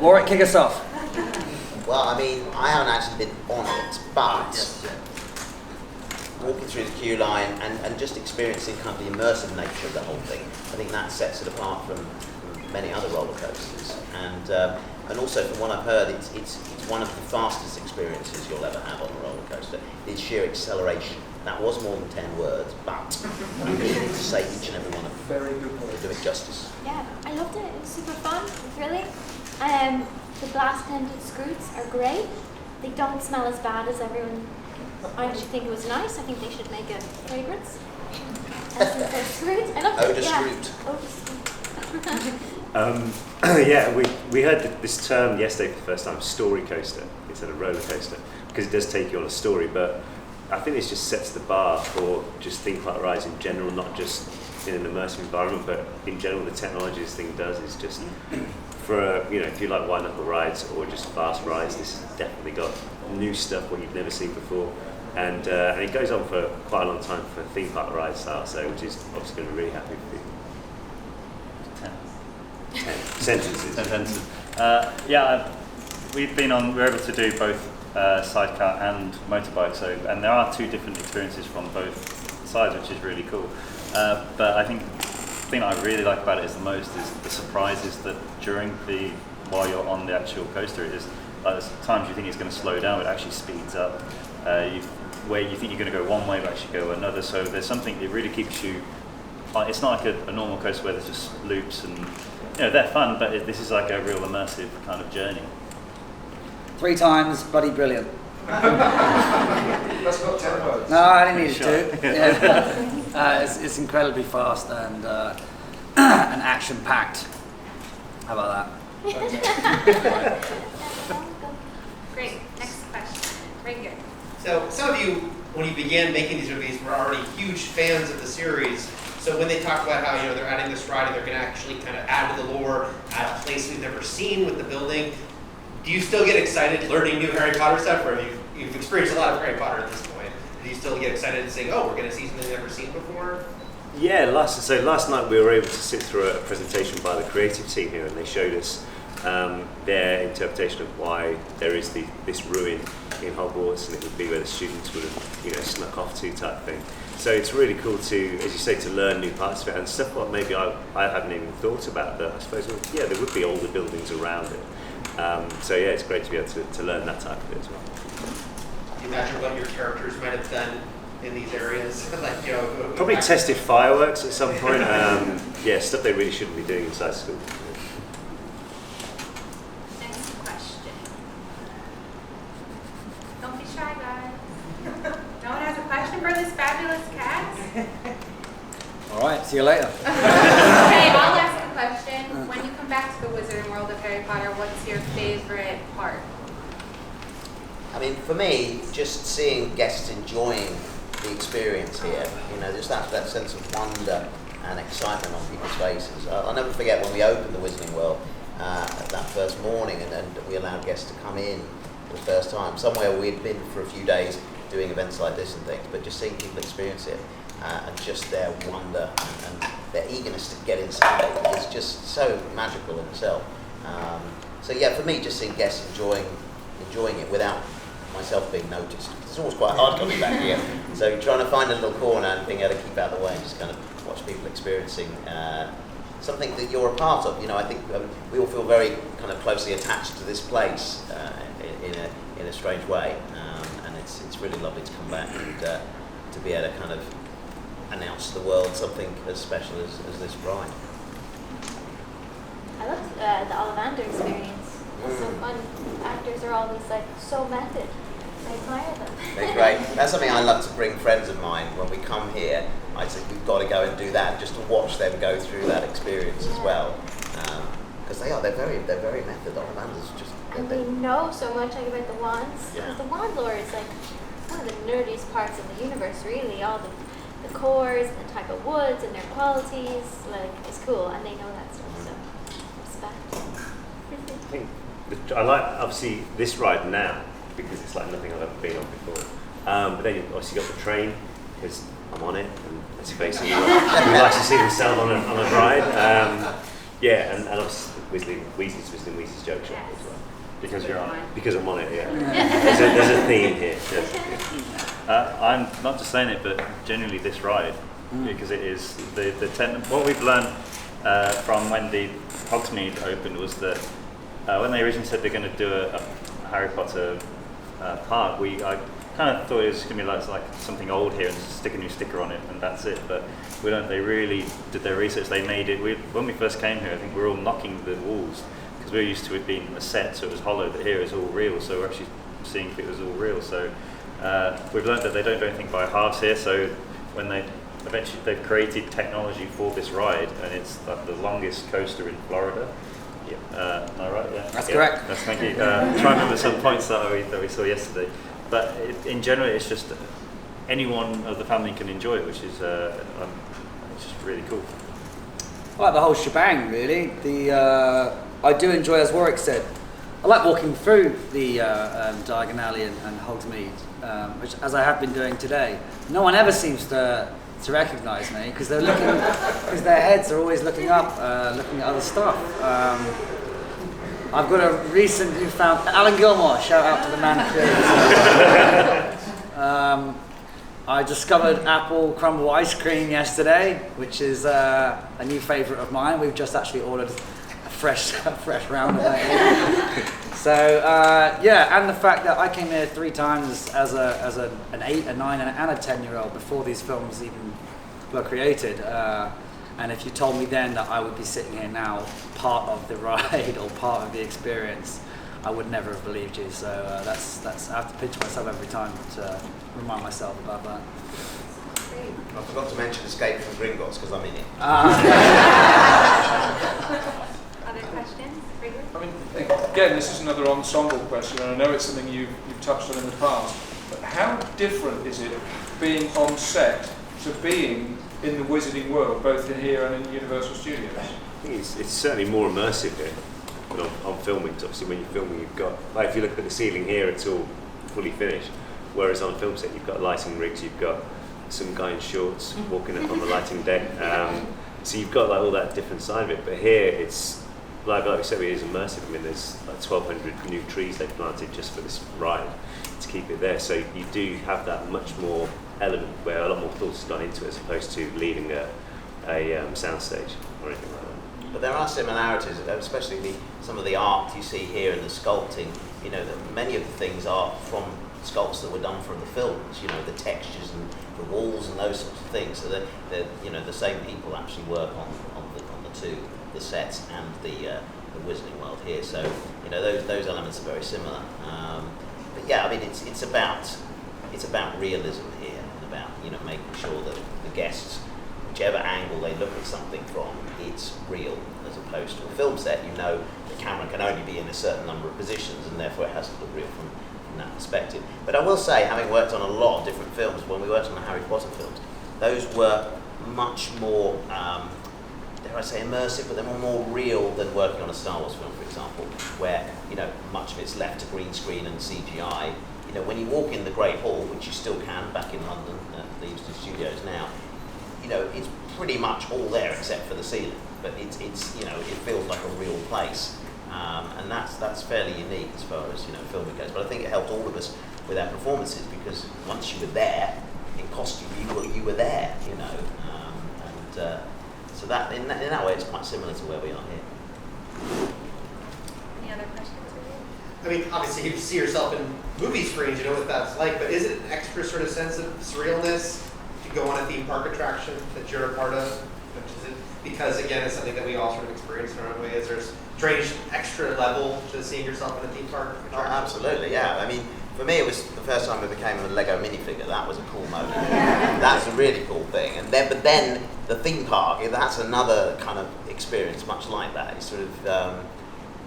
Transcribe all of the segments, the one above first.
Warwick, kick us off. Well, I mean, I haven't actually been on it, but walking through the queue line and just experiencing kind of the immersive nature of the whole thing, I think that sets it apart from many other roller coasters. And also, from what I've heard, it's one of the fastest experiences you'll ever have on a roller coaster. It's sheer acceleration. That was more than 10 words, but I needed to say each and every one of them. Very good point. To do it justice. Yeah, I loved it. It was super fun, thrilling. The glass tinted scoots are great. They don't smell as bad as everyone. I actually think it was nice. I think they should make a fragrance. I love it. Odor Scroot. Yeah, we heard this term yesterday for the first time, story coaster instead of roller coaster, because it does take you on a story, but I think this just sets the bar for just theme park rides in general, not just in an immersive environment, but in general the technology this thing does is just, for if you like white knuckle rides or just fast rides, this has definitely got new stuff what you've never seen before, and it goes on for quite a long time for theme park ride style, so which is obviously going to be really happy for people. 10 sentences. 10 sentences. We're able to do both sidecar and motorbike, and there are two different experiences from both sides, which is really cool. But I think the thing I really like about it is the surprises that while you're on the actual coaster, it is there's times you think it's going to slow down, but it actually speeds up. Where you think you're going to go one way, but actually go another. So there's something that really keeps you. It's not like a normal coaster where there's just loops and they're fun, but this is like a real immersive kind of journey. 3 times, bloody brilliant. That's not 10 words. No, I didn't need to. Yeah. It's incredibly fast and action-packed. How about that? Great. Next question. Right here. So some of you, when you began making these movies, were already huge fans of the series. So when they talk about how they're adding this ride and they're going to actually kind of add to the lore, add a place we've never seen with the building, do you still get excited learning new Harry Potter stuff, or you've experienced a lot of Harry Potter at this point? Do you still get excited saying, "Oh, we're going to see something we've never seen before"? Yeah, last night we were able to sit through a presentation by the creative team here, and they showed us their interpretation of why there is this ruin in Hogwarts, and it would be where the students would have snuck off to type thing. So it's really cool to, as you say, to learn new parts of it and stuff what maybe I haven't even thought about. That I suppose there would be older buildings around it. So yeah, it's great to be able to learn that type of it as well. Can you imagine what your characters might have done in these areas? Probably tested fireworks at some point. Stuff they really shouldn't be doing inside school. Next question. Don't be shy, guys. No one has a question for this fabulous cast? All right, see you later. Okay, I'll ask a question. When you come back to the Wizarding World of Harry Potter, what's your favorite part? I mean, for me, just seeing guests enjoying the experience here, just that sense of wonder and excitement on people's faces. I'll never forget when we opened the Wizarding World that first morning and we allowed guests to come in for the first time. Somewhere we'd been for a few days doing events like this and things, but just seeing people experience it and just their wonder and their eagerness to get inside is just so magical in itself. So yeah, for me, just seeing guests enjoying it without myself being noticed. It's always quite hard coming back here. So trying to find a little corner and being able to keep out of the way and just kind of watch people experiencing something that you're a part of. I think we all feel very kind of closely attached to this place in a strange way, and it's really lovely to come back and to be able to kind of announce to the world something as special as this ride. I loved the Ollivander experience. It was so fun. Actors are always so method. I admire them. They're great. That's something I love to bring friends of mine when we come here. I say we've got to go and do that, just to watch them go through that experience as well. Because they're very method. Ollivander's just. And they know so much about the wands. Yeah. Because the wand lore is one of the nerdiest parts of the universe, really. All the cores and the type of woods and their qualities, it's cool, and they know that stuff. So respect. I like obviously this ride now because it's like nothing I've ever been on before. But then you've obviously got the train because I'm on it, and let's face it, who likes to see themselves on a ride. Yeah, and obviously Weasley's Weasley's joke shop as well. Because you're on it. Because I'm on it, yeah. There's a theme here. Yes. I'm not just saying it, but genuinely this ride, because it is what we've learned from when the Hogsmeade opened was that when they originally said they're going to do a Harry Potter park, I kind of thought it was going to be like something old here and just stick a new sticker on it and that's it. But we don't. They really did their research. They made it. When we first came here, I think we were all knocking the walls because we were used to it being a set, so it was hollow. But here it's all real. So we're actually seeing if it was all real. So we've learned that they don't do anything by halves here. So when they've created technology for this ride, and it's like the longest coaster in Florida. Yeah, am I right? Yeah. That's correct. Thank you. Try and remember some points that we saw yesterday. But in general, it's just anyone of the family can enjoy it, which is it's just really cool. I like the whole shebang, really. I do enjoy, as Warwick said, I like walking through the Diagon Alley and Hogsmeade, which, as I have been doing today. No one ever seems to recognise me because they're looking, because their heads are always looking up, looking at other stuff. I've got a recent newfound Alan Gilmore. Shout out to the man who created it. I discovered apple crumble ice cream yesterday, which is a new favourite of mine. We've just actually ordered a fresh round of that. So and the fact that I came here 3 times as an 8, a 9, and a 10-year-old before these films even were created. And if you told me then that I would be sitting here now, part of the ride or part of the experience, I would never have believed you. So that's I have to pinch myself every time to remind myself about that. I forgot to mention Escape from Gringotts because I'm in it. Other questions? I mean, again, this is another ensemble question, and I know it's something you've touched on in the past, but how different is it being on set to being in the wizarding world, both in here and in Universal Studios? I think it's certainly more immersive here than on filming. 'Cause obviously, when you're filming, you've got, like, if you look at the ceiling here, it's all fully finished. Whereas on film set, you've got lighting rigs, you've got some guy in shorts walking up on the lighting deck. So you've got like all that different side of it. But here, it's like we said, it is immersive. I mean, there's like 1,200 new trees they've planted just for this ride to keep it there. So you do have that much more element where a lot more thought has gone into it, as opposed to leaving a soundstage or anything like that. But there are similarities, especially some of the art you see here and the sculpting. You know, that many of the things are from sculpts that were done from the films. You know, the textures and the walls and those sorts of things. So they're the same people actually work on the two, the sets and the Wizarding World here. So you know, those elements are very similar. But yeah, I mean, it's about realism here, and about, you know, making sure that the guests, whichever angle they look at something from, it's real, as opposed to a film set. You know, the camera can only be in a certain number of positions, and therefore it has to look real from that perspective. But I will say, having worked on a lot of different films, when we worked on the Harry Potter films, those were much more, dare I say, immersive, but they were more real than working on a Star Wars film, for example, where, you know, much of it's left to green screen and CGI. You know, when you walk in the Great Hall, which you still can back in London at the Euston Studios now, you know, it's pretty much all there except for the ceiling. But it's you know, it feels like a real place, and that's fairly unique as far as, you know, filming goes. But I think it helped all of us with our performances, because once you were there in costume, you were there, you know, so that in that way it's quite similar to where we are here. Any other questions for you? I mean, obviously you see yourself in movie screens, you know what that's like, but is it an extra sort of sense of surrealness to go on a theme park attraction that you're a part of? Which is it? Because again, it's something that we all sort of experience in our own way. Is there a strange extra level to seeing yourself in a theme park attraction? Oh, absolutely, yeah. I mean, for me, it was the first time I became a Lego minifigure. That was a cool moment. That's a really cool thing. And then, but then the theme park, that's another kind of experience, much like that. It's sort of,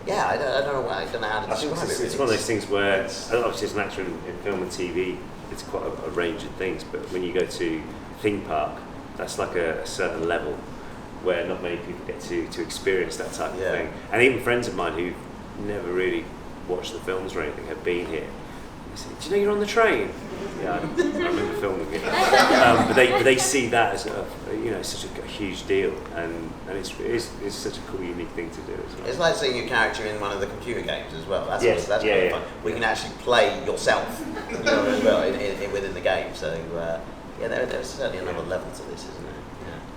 yeah, I don't know how to I think describe it. it's one of those things where, obviously as an actor in film and TV, it's quite a range of things, but when you go to theme park, that's like a certain level where not many people get to experience that type of thing. And even friends of mine who've never really watched the films or anything have been here. They say, do you know you're on the train? Yeah, I remember filming it. But they see that as such a huge deal, and it's such a cool, unique thing to do as well. It's like seeing your character in one of the computer games as well. That's Yes, that's yeah, kind of fun. We can actually play yourself, as well within the game. So there's certainly another level to this, isn't there?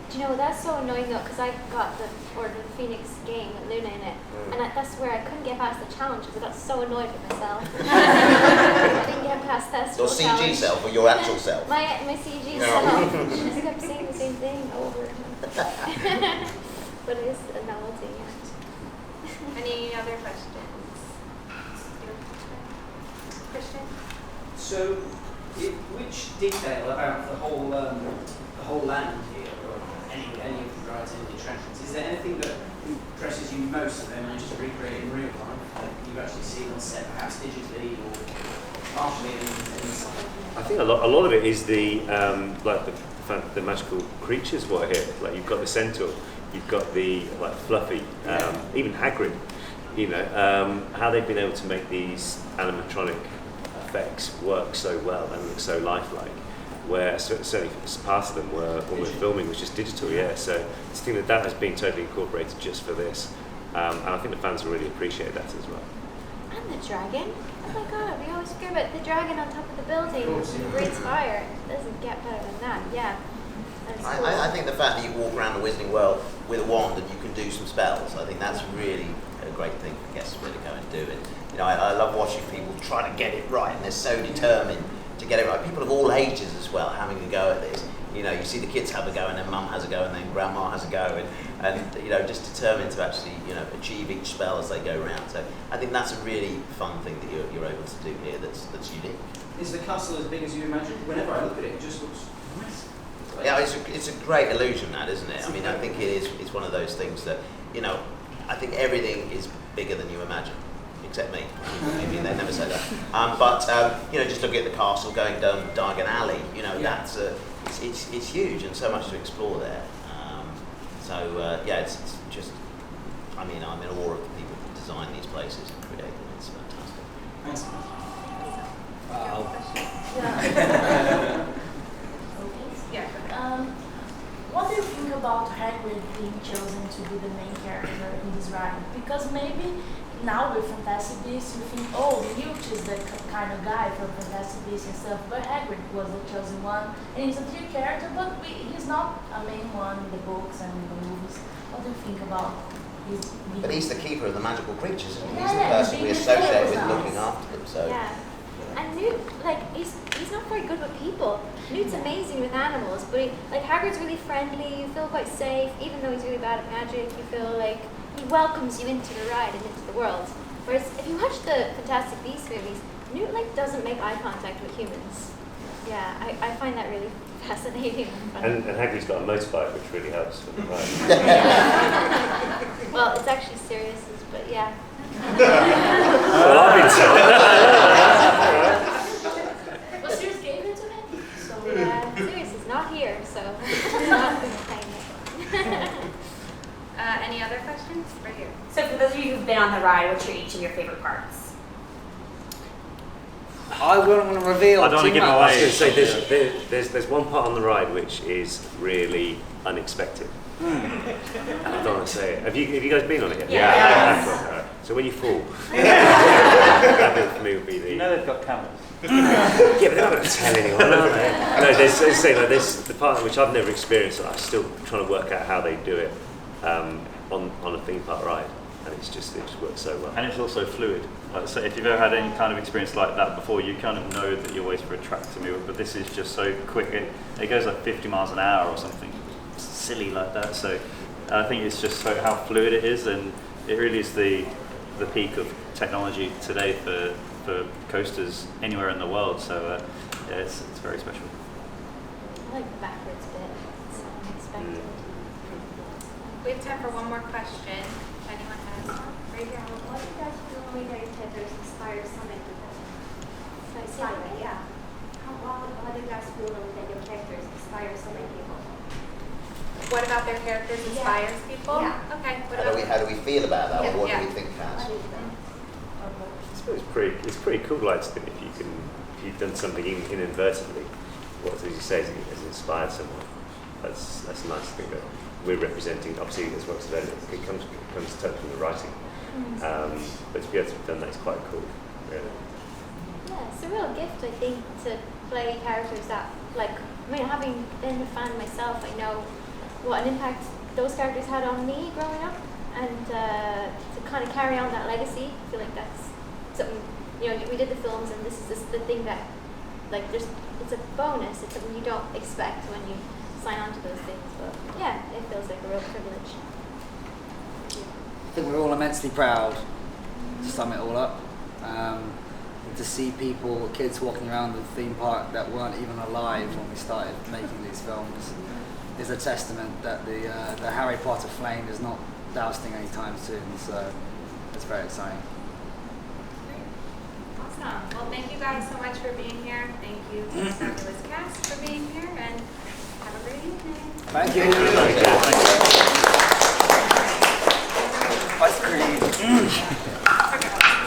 Do you know, that's so annoying though, because I got the Order of the Phoenix game with Luna in it, and that's where I couldn't get past the challenge because I got so annoyed with myself. I didn't get past that. Your CG self or your actual self? My CG self. She just kept saying the same thing over and over. But it is a novelty, yeah. Any other questions? Christian? So, which detail about the whole land here, or any of the rides, any of the attractions, is there anything that impresses you most of them and just recreate in real life that you actually see on set, perhaps digitally or partially inside? I think a lot of it is the the magical creatures what are here. Like you've got the centaur, you've got the Fluffy, even Hagrid. How they've been able to make these animatronic effects work so well and look so lifelike. Where certainly part of them were when we were filming was just digital, so I think that has been totally incorporated just for this, and I think the fans will really appreciate that as well. And the dragon. Oh my god, we always forget about the dragon on top of the building. It breathes fire. It doesn't get better than that. Yeah. That's cool. I think the fact that you walk around the Wizarding World with a wand and you can do some spells, I think that's really a great thing for guests to really go and do it. I love watching people try to get it right, and they're so determined to get it right. People of all ages as well having a go at this. You see the kids have a go, and then mum has a go, and then grandma has a go, and just determined to actually achieve each spell as they go around. So I think that's a really fun thing that you're able to do here. That's unique. Is the castle as big as you imagined? Whenever I look at it, it just looks nice. Yeah, it's a great illusion, that, isn't it? I mean, I think it is. It's one of those things that I think everything is bigger than you imagine. Except me. Maybe they never say that. But just looking at the castle, going down Diagon Alley, that's it's huge and so much to explore there. It's just. I mean, I'm in awe of the people that design these places and create them. It's fantastic. Yeah. Yeah. What do you think about Hagrid being chosen to be the main character in this ride? Because maybe now with Fantastic Beasts you think, Newt is the kind of guy from Fantastic Beasts and stuff, but Hagrid was the chosen one, and he's a true character, but he's not a main one in the books and in the movies. What do you think about his being? But he's the keeper of the magical creatures, isn't he? He's Yeah, the person we being associate with the looking after them. So. Yeah. And Newt, he's not very good with people. Newt's amazing with animals, but Hagrid's really friendly, you feel quite safe, even though he's really bad at magic, you feel like he welcomes you into the ride and into the world. Whereas if you watch the Fantastic Beasts movies, Newt doesn't make eye contact with humans. Yeah, I find that really fascinating and funny. And Hagrid's got a motorbike, which really helps with the ride. Well, it's actually Sirius's, but yeah. Well, I've been told. Well, Sirius gave it to him, so Yeah, Sirius is not here, so I'm not going to claim it. Any other questions? Right here. So for those of you who've been on the ride, what's each of your favorite parts? I wouldn't want to reveal I don't want too to give it much. away. I was going to say, there's one part on the ride which is really unexpected. And I don't want to say it. Have you guys been on it yet? Yeah. Right. So when you fall, that bit for me would be the... they've got cameras. Yeah, but they're not going to tell anyone, are they? No, there's the part which I've never experienced, and I'm still trying to work out how they do it on a theme park ride, and it just works so well. And it's also fluid. So if you've ever had any kind of experience like that before, you kind of know that you're waiting for a track to move, but this is just so quick. It goes like 50 miles an hour or something silly like that. So I think it's just so how fluid it is, and it really is the peak of technology today for coasters anywhere in the world. So it's very special. I like the backwards bit. It's unexpected. We have time for one more question. If anyone has one. Right here. What do you guys feel when your characters inspire so many people? Yeah. How do you guys feel when your characters inspire so many people? What about their characters inspires people? Yeah. Okay. What How about do we feel about that, or what Yeah. do we think has? What do you think? It's pretty cool, like, to think if you've done something inadvertently, what, as you say, has inspired someone. That's nice to think that we're representing. Obviously, as well as that, it comes to touch from the writing, but to be able to have done that is quite cool. Really. Yeah, it's a real gift, I think, to play characters that, like, I mean, having been a fan myself, I know what an impact those characters had on me growing up, and to kind of carry on that legacy, I feel like that's something, you know, we did the films, and this is the thing that, like, it's a bonus, it's something you don't expect when you sign on to those things, but yeah, it feels like a real privilege. I think we're all immensely proud to sum it all up. To see kids walking around the theme park that weren't even alive when we started making these films is a testament that the Harry Potter flame is not dousing anytime soon, so it's very exciting. Awesome. Well, thank you guys so much for being here. Thank you to the fabulous cast for being here, and have a great evening. Thank you. Ice cream.